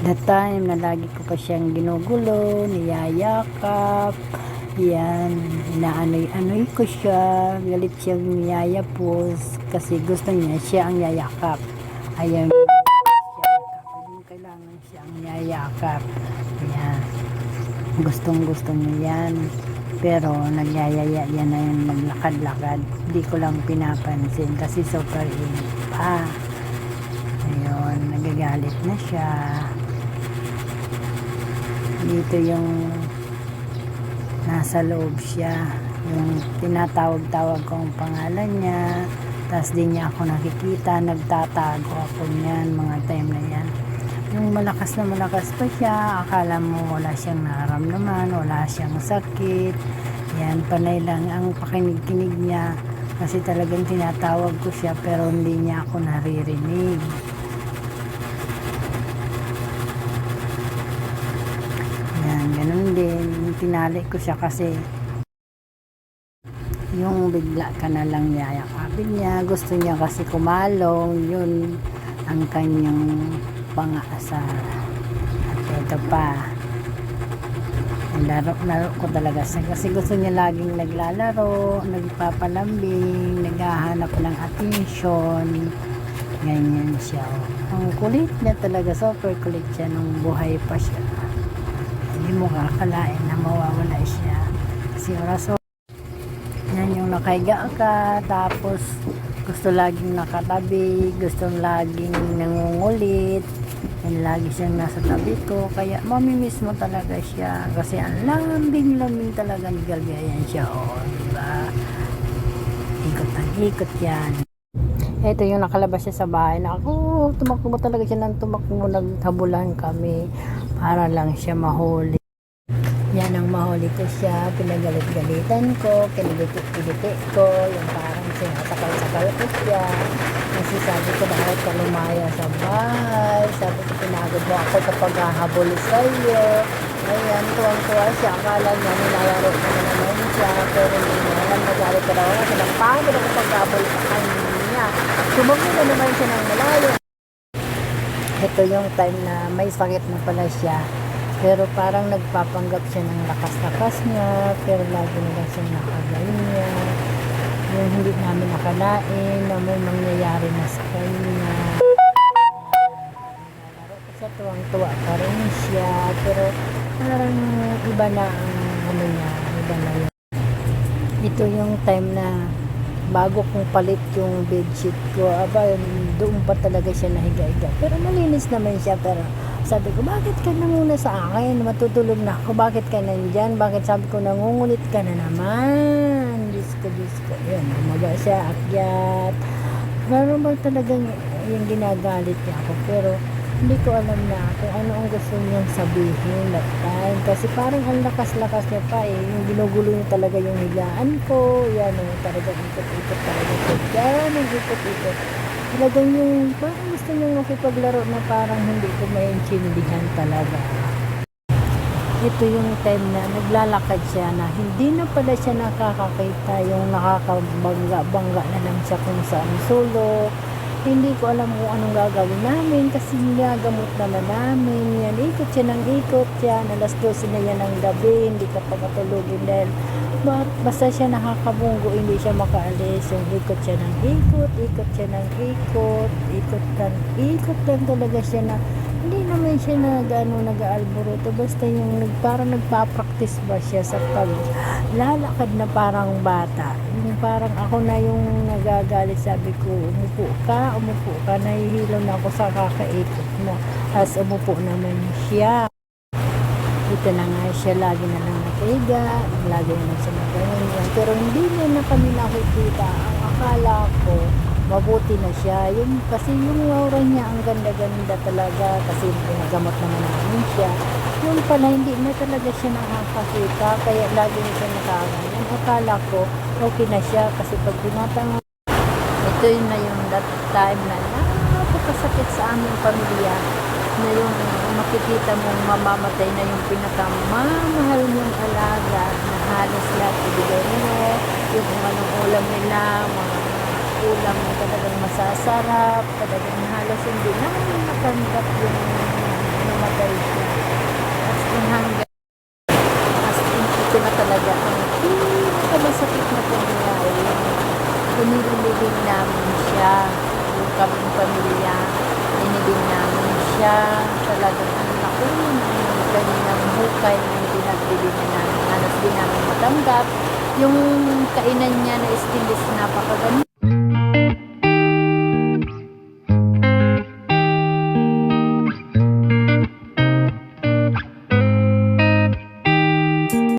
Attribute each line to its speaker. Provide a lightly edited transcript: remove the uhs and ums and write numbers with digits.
Speaker 1: That time na lagi ko pa siyang ginugulo, niyayakap, yan, inaanoy-anoy ko siya, galit siyang niyayapos kasi gusto niya siya ang yayakap. Ayaw niya siya yakapin, kailangan siya ang yayakap. Yan, gustong gusto niya yan. Pero nagyayaya yan na yung maglakad-lakad. Hindi ko lang pinapansin kasi super init pa. Ayun, nagagalit na siya. Dito yung nasa loob siya, yung tinatawag-tawag ko ang pangalan niya, tapos di niya ako nakikita, nagtatago ako niyan mga time na yan. Yung malakas na malakas pa siya, akala mo wala siyang nararamdaman, wala siyang sakit, yan, panay lang ang pakinig-kinig niya kasi talagang tinatawag ko siya pero hindi niya ako naririnig. Ganun din, tinali ko siya kasi yung bigla ka na lang yayakapin niya, gusto niya kasi kumalong, yun ang kanyang pang-aasar. At ito pa, laro ko talaga siya kasi gusto niya laging naglalaro, nagpapalambing, naghahanap ng attention, ganyan siya. Ang kulit niya talaga, super kulit siya nung buhay pa siya. Hindi mo kakalain na mawawala siya kasi oras yan yung nakahiga ka, tapos gusto laging nakatabi, gusto laging nangungulit, yan, lagi siyang nasa tabi ko, kaya mamimiss mo talaga siya kasi ang lambing talaga ni Galgayan siya, diba? Ikot yan. Ito yung nakalabas siya sa bahay na ako, tumakbo talaga siya ng tumakbo, naghabulan kami para lang siya mahuli. Yan ang mahuli ko siya, pinagalit-galitan ko, kiniliti ko, yung parang sinasakal-sakal ko siya. Kasi sabi ko, bakit ka lumaya sa bahay? Sabi ko, pinagod mo ako kapag hahabol sa iyo. Ayan, tuwang-tuwa siya, akala niya nilalaro ko na naman siya, pero hindi niya alam, nagalit ka daw ako, nagpagod ako pag-habol sa kanya. Tumakbo na naman siya ng malayo. Ito yung time na may sakit na pala siya. Pero parang nagpapanggap siya ng lakas-lakas niya, pero lagi na lang siyang nakagaling niya. Yung hindi namin nakalain na may mangyayari na sa kanya. Sa tuwang-tuwa pa rin siya, pero parang iba na ang ano niya, iba na yun. Ito yung time na bago kong palit yung bedsheet ko, doon pa talaga siya nahiga-higa. Pero malinis naman siya, pero sabi ko, bakit ka na muna sa akin? Matutulog na ako. Bakit ka nandyan? Bakit sabi ko, nangungulit ka na naman? Diyos ko. Yan, bumaba siya, akyat. Meron ba talagang yung ginagalit niya ako? Pero hindi ko alam na kung ano ang gusto niyang sabihin that time. Kasi parang ang lakas-lakas niya pa eh. Yung ginugulo niya talaga yung higaan ko. Yan, talagang ikot-ikot talaga siya. Yan, ikot-ikot. Talagang yung parang gusto niyang makipaglaro na parang hindi ko maintindihan talaga. Ito yung time na naglalakad siya na hindi na pala siya nakakakita, yung nakakabangga-bangga na lang siya kung saan sulok. Hindi ko alam kung anong gagawin namin kasi nilagamot naman namin. Yan, ikot siya ng ikot yan. Alas 12 na yan ng gabi, hindi ka pa matulogin dahil basta siya nakakabunggo, hindi siya makaalis. Yung ikot siya ng ikot siya ng ikot lang talaga siya na hindi naman siya nag-aalburuto, basta yung parang nagpa-practice ba siya sa paglalakad na parang bata, yung parang ako na yung nagagalit. Sabi ko, umupo ka, nahihilaw na ako sa kakaikot mo, as umupo naman siya. Ito na nga siya, lagi na lang nakahiga, lagi na lang siya nakahiga, pero hindi niya na kami nakikita. Ang akala ko mabuti na siya, yung kasi yung aura niya ang ganda-ganda talaga kasi pinagamot naman namin siya. Yung pala hindi na talaga siya nakakakita, kaya lagi na siya nakakaganyan. Akala ko okay na siya kasi pag tinatanong, ito yun na yung that time na napakasakit sa aming pamilya, na yung makikita mong mamamatay na yung pinakamamahal mong alaga na halos lahat ibigay mo, yung kung anong ulam nila, mga ulam na talagang masasarap, talagang halos hindi naman natanggap yung namatay inilibing namin siya. Yung kaming pamilya, inibing namin siya. Talagang ako yung kaninang hukay ng pinagbibigyan namin. Halos din namin matanggap. Yung kainan niya na stainless, napakaganda.